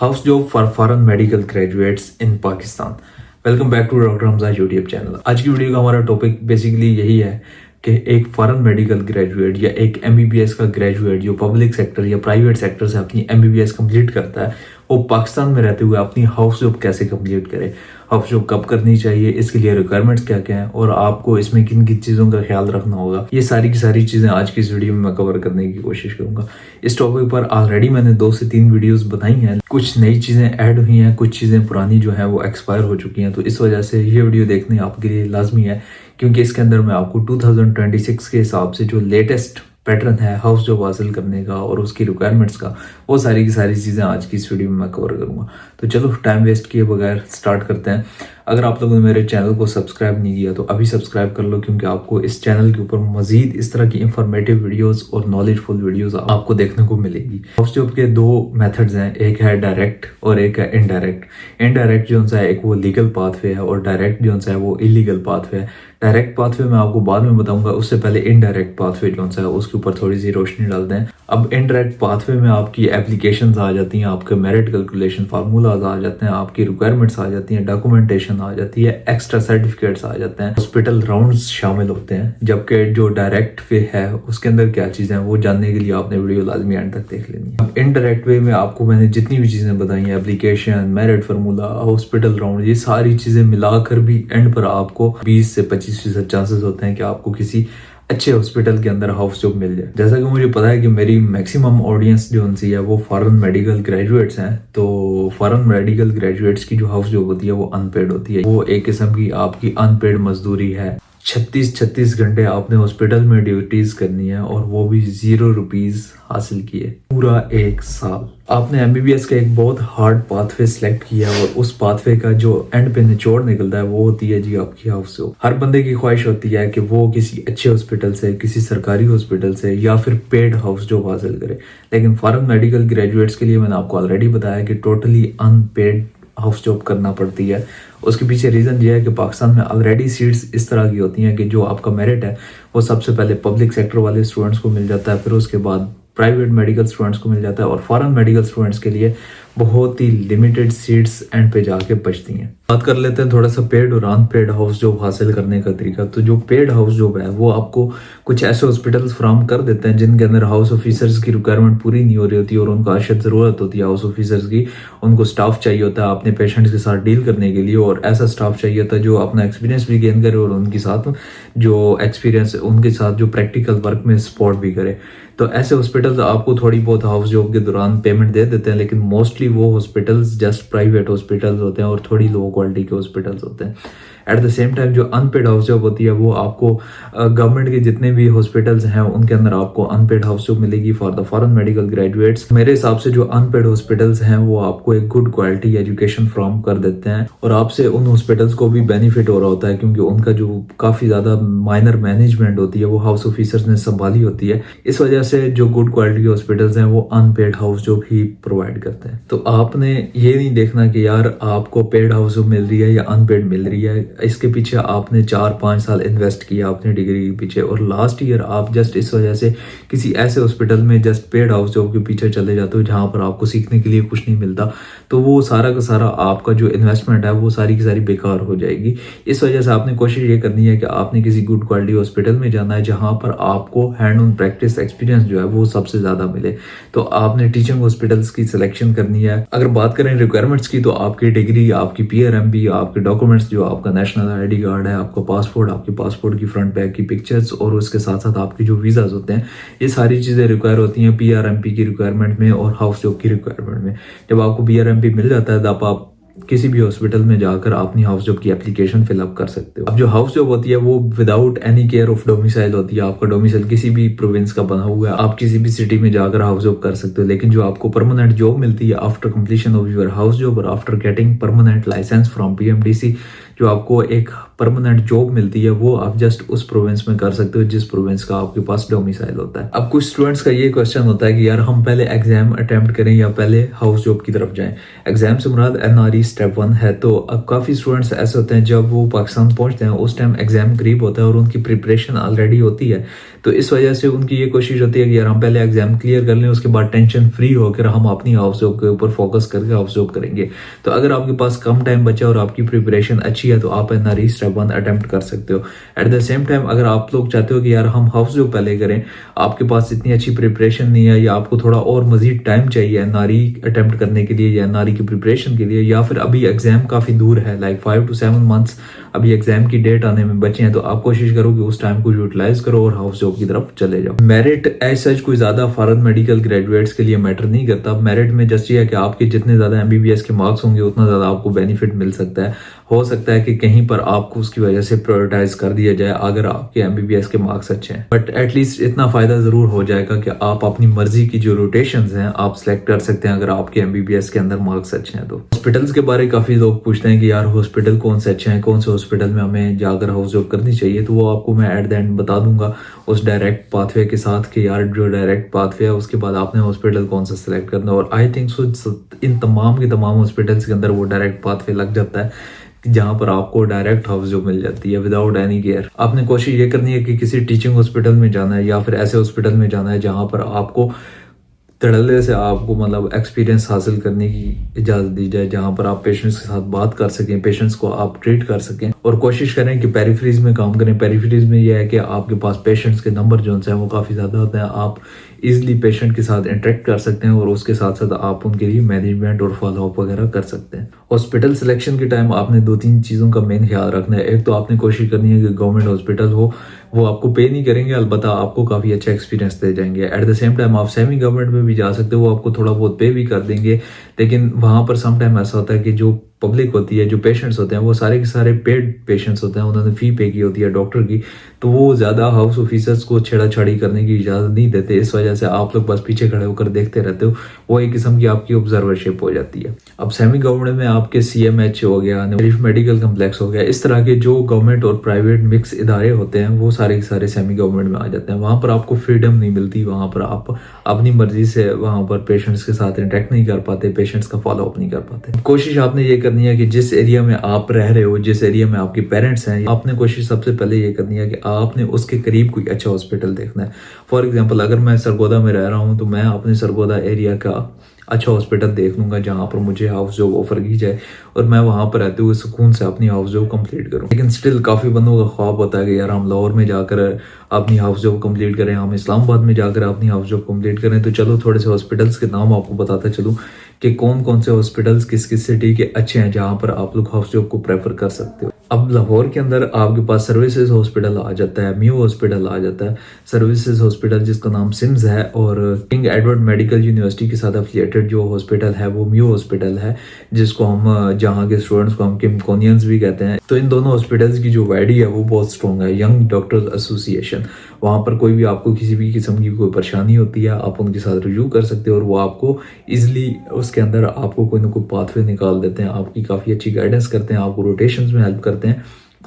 House job for foreign medical graduates in Pakistan. Welcome back to doctor Hamza YouTube channel. आज की video का हमारा topic basically यही है कि एक फॉरेन मेडिकल ग्रेजुएट या एक एमबीबीएस का ग्रेजुएट जो पब्लिक सेक्टर या प्राइवेट सेक्टर से अपनी एमबीबीएस कंप्लीट करता है, वो पाकिस्तान में रहते हुए अपनी हाउस जॉब कैसे कंप्लीट करे, हाउस जॉब कब करनी चाहिए, इसके लिए रिक्वायरमेंट्स क्या क्या हैं और आपको इसमें किन किन चीज़ों का ख्याल रखना होगा। ये सारी की सारी चीज़ें आज की इस वीडियो में मैं कवर करने की कोशिश करूंगा। इस टॉपिक पर ऑलरेडी मैंने 2 से 3 वीडियोस बनाई हैं। कुछ नई चीज़ें ऐड हुई हैं, कुछ चीज़ें पुरानी जो है वो एक्सपायर हो चुकी हैं। तो इस वजह से ये वीडियो देखने आपके लिए लाजमी है, क्योंकि इसके अंदर मैं आपको 2026 के हिसाब से जो लेटेस्ट पैटर्न है हाउस जॉब हासिल करने का और उसकी रिक्वायरमेंट्स का, वो सारी की सारी चीज़ें आज की इस वीडियो में मैं कवर करूंगा। तो चलो टाइम वेस्ट किए बगैर स्टार्ट करते हैं। अगर आप लोगों ने मेरे चैनल को सब्सक्राइब नहीं किया तो अभी सब्सक्राइब कर लो, क्योंकि आपको इस चैनल के ऊपर मजीद इस तरह की इंफॉर्मेटिव वीडियोस और नॉलेजफुल वीडियोस आपको देखने को मिलेगी। हाउस जॉब के 2 मेथड्स हैं, एक है डायरेक्ट और एक है इनडायरेक्ट। इनडायरेक्ट जो है एक वो लीगल पाथवे है और डायरेक्ट जो है वो इलीगल पाथवे है। डायरेक्ट पाथवे मैं आपको बाद में बताऊंगा, उससे पहले इनडायरेक्ट पाथवे जो है उसके ऊपर थोड़ी सी रोशनी डालते हैं। अब इनडायरेक्ट पाथवे में आपकी एप्लीकेशंस आ जाती हैं, आपके मेरिट कैलकुलेशन फार्मूलाज आ जाते हैं, आपकी रिक्वायरमेंट्स आ जाती हैं, डॉक्यूमेंटेशन आ जाती है, एक्स्ट्रा सर्टिफिकेट्स आ जाते हैं, हॉस्पिटल राउंड्स शामिल होते हैं। जबकि जो डायरेक्ट वे है उसके अंदर क्या चीज़ें हैं वो जानने के लिए आपने वीडियो लाजमी एंड तक देख लेनी है। अब इनडायरेक्ट वे में आपको मैंने जितनी भी चीज़ें बताई हैं, application, merit formula, hospital round, ये सारी चीज़ें मिलाकर भी एंड पर आपको 20 से 25% चांसेस होते हैं कि आपको किसी अच्छे हॉस्पिटल के अंदर हाउस जॉब मिल जाए। जैसा कि मुझे पता है कि मेरी मैक्सिमम ऑडियंस जो उनसी है वो फॉरेन मेडिकल ग्रेजुएट्स हैं, तो फॉरेन मेडिकल ग्रेजुएट्स की जो हाउस जॉब होती है वो अनपेड होती है। वो एक किस्म की आपकी अनपेड मजदूरी है। 36 घंटे आपने हॉस्पिटल में ड्यूटीज करनी है और वो भी 0 रुपीज हासिल किए, पूरा 1 साल। आपने एमबीबीएस का एक बहुत हार्ड पाथवे सिलेक्ट किया और उस पाथवे का जो एंड पे निचोड़ निकलता है वो होती है जी आपकी हाउस जॉब। हर बंदे की ख्वाहिश होती है कि वो किसी अच्छे हॉस्पिटल से, किसी सरकारी हॉस्पिटल से या फिर पेड हाउस जॉब हासिल करे। लेकिन फॉरेन मेडिकल ग्रेजुएट्स के लिए मैंने आपको ऑलरेडी बताया कि टोटली अनपेड हाउस जॉब करना पड़ती है। उसके पीछे रीज़न ये है कि पाकिस्तान में ऑलरेडी सीट्स इस तरह की होती हैं कि जो आपका मेरिट है वो सबसे पहले पब्लिक सेक्टर वाले स्टूडेंट्स को मिल जाता है, फिर उसके बाद प्राइवेट मेडिकल स्टूडेंट्स को मिल जाता है, और फॉरेन मेडिकल स्टूडेंट्स के लिए बहुत ही लिमिटेड सीट्स एंड पे जाके बचती हैं। बात कर लेते हैं थोड़ा सा पेड और अनपेड हाउस जॉब हासिल करने का तरीका। तो जो पेड हाउस जॉब है वो आपको कुछ ऐसे हॉस्पिटल्स फ्राहम कर देते हैं जिनके अंदर हाउस ऑफिसर्स की रिक्वायरमेंट पूरी नहीं हो रही होती और उनको अशद ज़रूरत होती है हाउस ऑफिसर्स की। उनको स्टाफ चाहिए होता है अपने पेशेंट्स के साथ डील करने के लिए, और ऐसा स्टाफ चाहिए होता है जो अपना एक्सपीरियंस भी गेन करे और उनके साथ जो एक्सपीरियंस उनके साथ जो प्रैक्टिकल वर्क में सपोर्ट भी करे। तो ऐसे हॉस्पिटल्स आपको थोड़ी बहुत हाउस जॉब के दौरान पेमेंट दे देते हैं, लेकिन मोस्टली वो हॉस्पिटल्स जस्ट प्राइवेट हॉस्पिटल्स होते हैं और थोड़ी लो क्वालिटी के हॉस्पिटल्स होते हैं। एट द सेम टाइम जो अनपेड हाउस जॉब होती है वो आपको गवर्नमेंट के जितने भी हॉस्पिटल्स हैं उनके अंदर आपको अनपेड हाउस जॉब मिलेगी for the foreign medical graduates. मेरे हिसाब से जो अनपेड हॉस्पिटल्स हैं वो आपको एक गुड क्वालिटी एजुकेशन फ्राहम कर देते हैं और आपसे उन हॉस्पिटल्स को भी बेनिफिट हो रहा होता है, क्योंकि उनका जो काफ़ी ज़्यादा माइनर मैनेजमेंट होती है वो हाउस ऑफिसर्स ने संभाली होती है। इस वजह से जो गुड क्वालिटी के हॉस्पिटल्स हैं वो अनपेड हाउस जॉब ही प्रोवाइड करते हैं। तो आपने ये नहीं देखना कि यार आपको पेड हाउस जॉब मिल रही है या अनपेड मिल रही है, इसके पीछे आपने 4-5 साल इन्वेस्ट किया अपनी डिग्री के पीछे, और लास्ट ईयर आप जस्ट इस वजह से किसी ऐसे हॉस्पिटल में जस्ट पेड हाउस जॉब के पीछे चले जाते हो जहां पर आपको सीखने के लिए कुछ नहीं मिलता, तो वो सारा का सारा आपका जो इन्वेस्टमेंट है वो सारी की सारी बेकार हो जाएगी। इस वजह से आपने कोशिश ये करनी है कि आपने किसी गुड क्वालिटी हॉस्पिटल में जाना है जहां पर आपको हैंड ऑन प्रैक्टिस एक्सपीरियंस जो है वो सबसे ज़्यादा मिले। तो आपने टीचिंग हॉस्पिटल्स की सिलेक्शन करनी है। अगर बात करें रिक्वायरमेंट्स की, तो आपकी डिग्री, आपकी PRMB, आपके डॉक्यूमेंट्स, जो आपका नेशनल ID कार्ड है, आपका पासपोर्ट, आपके पासपोर्ट की फ्रंट बैक की पिक्चर्स, और उसके साथ साथ आपकी जो वीज़ाज होते हैं, ये सारी चीज़ें रिक्वायर होती हैं PRMP की रिक्वायरमेंट में और हाउस जॉब की रिक्वायरमेंट में। जब आपको PRMP मिल जाता है तब आप किसी भी हॉस्पिटल में जाकर अपनी हाउस जॉब की एप्लीकेशन फिलअप कर सकते हो। अब जो हाउस जॉब होती है वो without any care of domicile होती है। आपका डोमिसाइल किसी भी प्रोविंस का बना हुआ है, आप किसी भी सिटी में जाकर हाउस जॉब कर सकते हो। लेकिन जो आपको परमानेंट जॉब मिलती है after completion of your house job और after getting permanent licence from PMDC, जो आपको एक परमानेंट जॉब मिलती है वो आप जस्ट उस प्रोविंस में कर सकते हो जिस प्रोविंस का आपके पास डोमिसाइल होता है। अब कुछ स्टूडेंट्स का ये क्वेश्चन होता है कि यार हम पहले एग्जाम अटेम्प्ट करें या पहले हाउस जॉब की तरफ जाएं। एग्जाम से मुराद NRE स्टेप 1 है। तो अब काफ़ी स्टूडेंट्स ऐसे होते हैं जब वो पाकिस्तान पहुंचते हैं उस टाइम एग्जाम करीब होता है और उनकी प्रिपरेशन ऑलरेडी होती है, तो इस वजह से उनकी ये कोशिश होती है कि यार हम पहले एग्जाम क्लियर कर लें, उसके बाद टेंशन फ्री होकर हम अपनी हाउस जॉब के ऊपर फोकस करके हाउस जॉब करेंगे। तो अगर आपके पास कम टाइम बचा और आपकी प्रिपरेशन अच्छी है तो आप एनआरई स्टेप 1 अटेम्प्ट कर सकते हो। एट द सेम टाइम अगर आप लोग चाहते हो कि यार हम हाउस जॉब पहले करें, आपके पास इतनी अच्छी प्रिपरेशन नहीं है या आपको थोड़ा और मजीद टाइम चाहिए एनआरई अटेम्प्ट करने के लिए या एनआरई की प्रिपरेशन के लिए, या फिर अभी एग्जाम काफ़ी दूर है, लाइक 5 to 7 मंथ्स अभी एग्जाम की डेट आने में बचे हैं, तो आप कोशिश करो कि उस टाइम को यूटिलाइज करो और हाउस जॉब की तरफ चले जाओ। मेरिट एज सच कोई ज्यादा फॉरेन मेडिकल ग्रेजुएट्स के लिए मैटर नहीं करता। मेरिट में जस्ट ये है कि आपके जितने ज्यादा एमबीबीएस के मार्क्स होंगे उतना ज्यादा आपको बेनिफिट मिल सकता है। हो सकता है कि कहीं पर आपको उसकी वजह से प्रायोरिटाइज कर दिया जाए अगर आपके एमबीबीएस के मार्क्स अच्छे हैं, बट एटलीस्ट इतना फायदा जरूर हो जाएगा कि आप अपनी मर्जी की जो रोटेशंस हैं आप सिलेक्ट कर सकते हैं अगर आपके एमबीबीएस के अंदर मार्क्स अच्छे हैं। तो हॉस्पिटल्स के बारे में काफी लोग पूछते हैं कि यार हॉस्पिटल कौन से अच्छे हैं, कौन से हॉस्पिटल में हमें जाकर हाउस जॉब करनी चाहिए, तो वो आपको मैं एट द एंड बता दूंगा उस डायरेक्ट पाथवे के साथ कि यार जो डायरेक्ट पाथवे है उसके बाद आपने हॉस्पिटल कौन सा सिलेक्ट करना है। और आई थिंक सो इन तमाम के तमाम हॉस्पिटल्स के अंदर वो डायरेक्ट पाथवे लग जाता है जहां पर आपको डायरेक्ट हाउस जॉब मिल जाती है विदाउट एनी केयर। आपने कोशिश ये करनी है कि किसी टीचिंग हॉस्पिटल में जाना है या फिर ऐसे हॉस्पिटल में जाना है जहां पर आपको धड़ल्ले से आपको मतलब एक्सपीरियंस हासिल करने की इजाज़त दी जाए, जहां पर आप पेशेंट्स के साथ बात कर सकें, पेशेंट्स को आप ट्रीट कर सकें, और कोशिश करें कि पेरिफेरीज में काम करें। पेरिफेरीज में यह है कि आपके पास पेशेंट्स के नंबर जो हैं वो काफ़ी ज़्यादा होते हैं, आप इजीली पेशेंट के साथ इंटरेक्ट कर सकते हैं और उसके साथ साथ आप उनके लिए मैनेजमेंट और फॉलोअप वगैरह कर सकते हैं। हॉस्पिटल सिलेक्शन के टाइम आपने 2-3 चीज़ों का मेन ख्याल रखना है। एक तो आपने कोशिश करनी है कि गवर्नमेंट हॉस्पिटल हो, वो आपको पे नहीं करेंगे, अलबत्ता आपको काफ़ी अच्छा एक्सपीरियंस दे जाएंगे। एट द सेम टाइम आप सेमी गवर्नमेंट में भी जा सकते हो, वो आपको थोड़ा बहुत पे भी कर देंगे, लेकिन वहाँ पर सम टाइम ऐसा होता है कि जो पब्लिक होती है, जो पेशेंट्स होते हैं वो सारे के सारे पेड पेशेंट्स होते हैं, उन्होंने फी पे की होती है डॉक्टर की, तो वो ज़्यादा हाउस ऑफिसर्स को छेड़ाछाड़ी करने की इजाज़त नहीं देते। इस वजह से आप लोग बस पीछे खड़े होकर देखते रहते हो, वो एक किस्म की आपकी ऑब्जर्वरशिप हो जाती है। अब सेमी गवर्नमेंट में आपके CMH हो गया, मेडिकल कम्प्लेक्स हो गया, इस तरह के जो गवर्नमेंट और प्राइवेट मिक्स इदारे होते हैं वो सारे के सारे सेमी गवर्नमेंट में आ जाते हैं। वहाँ पर आपको फ्रीडम नहीं मिलती, वहाँ पर आप अपनी मर्जी से वहाँ पर पेशेंट्स के साथ इंटरेक्ट नहीं कर पाते, पेशेंट्स का फॉलोअप नहीं कर पाते। कोशिश आपने ये करनी है कि जिस एरिया में आप रह रहे हो, जिस एरिया में आपके पेरेंट्स हैं, आपने कोशिश सबसे पहले ये करनी है कि आपने उसके करीब कोई अच्छा हॉस्पिटल देखना है। फॉर एग्जांपल अगर मैं सरगोदा में रह रहा हूँ तो मैं अपने सरगोदा एरिया का अच्छा हॉस्पिटल देख लूंगा जहाँ पर मुझे हाउस जॉब ऑफर की जाए और मैं वहाँ पर रहते हुए सुकून से अपनी हाउस जॉब कंप्लीट करूँ। लेकिन स्टिल काफ़ी बंदों का ख्वाब होता है कि यार हम लाहौर में जाकर अपनी हाउस जॉब कंप्लीट करें, हम इस्लामाबाद में जाकर अपनी हाउस जॉब कंप्लीट करें। तो चलो थोड़े से हॉस्पिटल्स के नाम आपको बताता चलूँ कि कौन कौन से हॉस्पिटल्स किस किस सिटी के अच्छे हैं जहाँ पर आप लोग हाउस जॉब को प्रेफर कर सकते हो। अब लाहौर के अंदर आपके पास सर्विसेज हॉस्पिटल आ जाता है, म्यू हॉस्पिटल आ जाता है, सर्विसेज हॉस्पिटल जिसका नाम सिम्स है, और किंग एडवर्ड मेडिकल यूनिवर्सिटी के साथ एफिलिएटेड जो हॉस्पिटल है वो म्यू हॉस्पिटल है, जिसको हम जहाँ के स्टूडेंट्स को हम किमकोनियंस भी कहते हैं। तो इन दोनों हॉस्पिटल्स की जो वाइडी है वो बहुत स्ट्रॉन्ग है, यंग डॉक्टर्स एसोसिएशन। वहाँ पर कोई भी आपको किसी भी किस्म की कोई परेशानी होती है आप उनके साथ रिव्यू कर सकते हो और वो आपको इजिली उसके अंदर आपको कोई ना कोई पाथवे निकाल देते हैं, आपकी काफ़ी अच्छी गाइडेंस करते हैं, आपको रोटेशंस में हेल्प करते हैं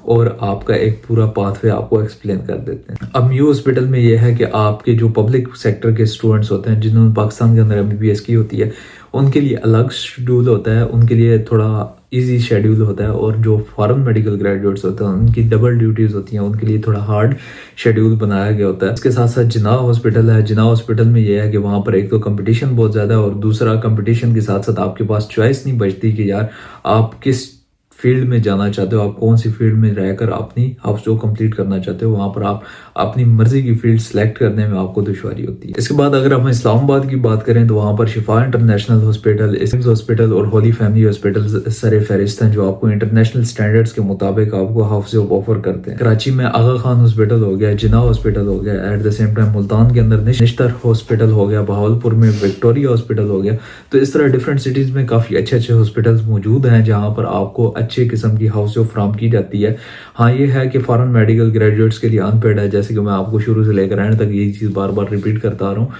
और आपका एक पूरा पाथवे आपको एक्सप्लेन कर देते हैं। अब म्यू हॉस्पिटल में यह है कि आपके जो पब्लिक सेक्टर के स्टूडेंट्स होते हैं जिन्होंने पाकिस्तान के अंदर MBBS की होती है उनके लिए अलग शेड्यूल होता है, उनके लिए थोड़ा इजी शेड्यूल होता है, और जो फॉरेन मेडिकल ग्रेजुएट्स होते हैं उनकी डबल ड्यूटीज होती हैं, उनके लिए थोड़ा हार्ड शेड्यूल बनाया गया होता है। इसके साथ साथ जिन्ना हॉस्पिटल है, जिन्ना हॉस्पिटल में यह है कि वहाँ पर एक तो कंपटीशन बहुत ज़्यादा है और दूसरा कंपटीशन के साथ साथ आपके पास चॉइस नहीं बचती कि यार आप किस फील्ड में जाना चाहते हो, आप कौन सी फील्ड में रहकर अपनी हाउस जॉब कंप्लीट करना चाहते हो, वहाँ पर आप अपनी मर्जी की फील्ड सेलेक्ट करने में आपको दुश्वारी होती है। इसके बाद अगर हम इस्लामाबाद की बात करें तो वहाँ पर शिफा इंटरनेशनल हॉस्पिटल, सिम्स हॉस्पिटल और होली फैमिली हॉस्पिटल सरे फहरिस्त हैं जो आपको इंटरनेशनल स्टैंडर्ड्स के मुताबिक आपको हाउस जॉब ऑफर करते हैं। कराची में आगा खान हॉस्पिटल हो गया, जिन्ना हॉस्पिटल हो गया, at the same time Multan के अंदर निश्तर हॉस्पिटल हो गया, बहावलपुर में विक्टोरिया हॉस्पिटल हो गया। तो इस तरह डिफरेंट सिटीज़ में काफ़ी अच्छे अच्छे हॉस्पिटल्स मौजूद हैं जहाँ पर आपको अच्छे किस्म की हाउस जॉब फ्राहम की जाती है। हाँ ये है कि फॉरेन मेडिकल ग्रेजुएट्स के लिए अनपेड है, जैसे कि मैं आपको शुरू से लेकर एंड तक यही चीज़ बार बार रिपीट करता आ रहा हूँ।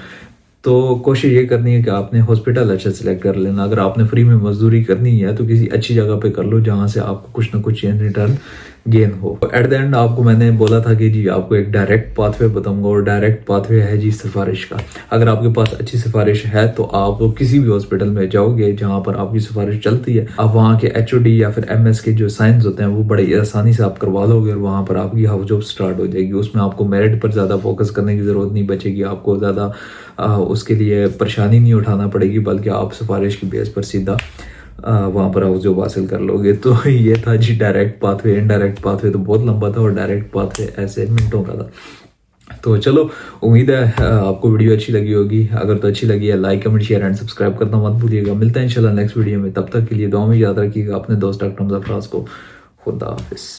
तो कोशिश ये करनी है कि आपने हॉस्पिटल अच्छा सिलेक्ट कर लेना। अगर आपने फ्री में मजदूरी करनी है तो किसी अच्छी जगह पे कर लो जहाँ से आपको कुछ ना कुछ इन रिटर्न गेन हो। एट द एंड आपको मैंने बोला था कि जी आपको एक डायरेक्ट पाथवे बताऊंगा, और डायरेक्ट पाथवे है जी सिफारिश का। अगर आपके पास अच्छी सिफारिश है तो आप किसी भी हॉस्पिटल में जाओगे जहां पर आपकी सिफारिश चलती है, आप वहाँ के एचओडी या फिर एमएस के जो साइंस होते हैं वो बड़ी आसानी से आप करवा लोगे, और वहाँ पर आपकी हाउस जॉब स्टार्ट हो जाएगी। उसमें आपको मेरिट पर ज़्यादा फोकस करने की ज़रूरत नहीं बचेगी, आपको ज़्यादा उसके लिए परेशानी नहीं उठाना पड़ेगी, बल्कि आप सिफारिश की बेस पर सीधा वहाँ पर हाउस जॉब हासिल कर लोगे। तो ये था जी डायरेक्ट पाथवे। इनडायरेक्ट पाथवे तो बहुत लंबा था, और डायरेक्ट पाथवे ऐसे मिनटों का था। तो चलो, उम्मीद है आपको वीडियो अच्छी लगी होगी। अगर तो अच्छी लगी है, like comment share and subscribe करना मत भूलिएगा। मिलते हैं इंशाल्लाह नेक्स्ट वीडियो में, तब तक के लिए दुआ में याद रखिएगा अपने दोस्त डॉक्टर हमजा फराज को। खुदा हाफिज।